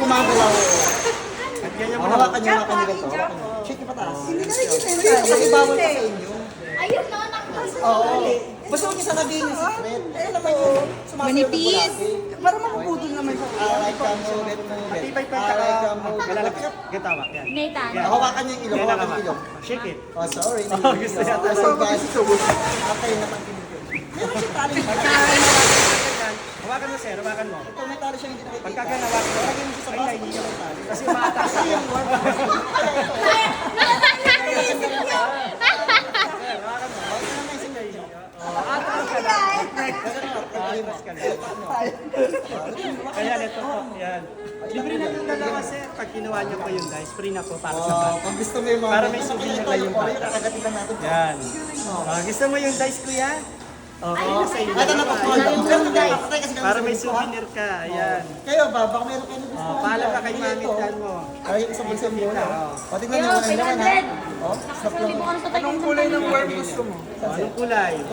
gumagalaw. At ganyan mo na. Hawakan niyo ganito. Shake niyo pataas. Hindi na nag-send Kasi bawal pa sa inyo. Ayun na, nakakasal. Oo. Basta huwag niyo sasabihin yung secret. Ano naman yun? Manipis. Para makapudol naman siya. Alay ka mo, get mo, get. Matibay pa Alay ka mo, Malalapit. Gatawa. Yan. Nathan. Yan. Hawakan niyo yung ilong, Yan hawakan naman. yung ilong. Shake it. Oh, sorry. Oh, gusto niya talaga. Sorry, guys. Okay naman din yun. Hawakan mo, sir. Hawakan mo. Ito may tali siya hindi nakikita. Pagkaganawa ko, Lagyan mo siya sa baso, hindi siya may tali. kasi umaatas ka. Sir, hawakan mo. Atras ka na. Kaya ito po. Yan. Libre na itong dalawa, sir. Pag kinuha niyo po yung dice, free na po para sa bag. Kung gusto mo yung mga... Para may souvenir na yung bata. Kakagatin natin. Yan. Gusto mo yung dice, kuya? Okay na sa inyo. Ito na po. Para may souvenir ka. Ayan. Kayo ba? Baka meron kayo na gusto. Paalam ka kay mami dyan mo. Ay, isang bulsa mo na. O, tingnan Yo, nyo. Ano naman ha? 500. O, Nakasali mo ka na sa tayo. Anong kulay ng worm gusto mo? Anong kulay?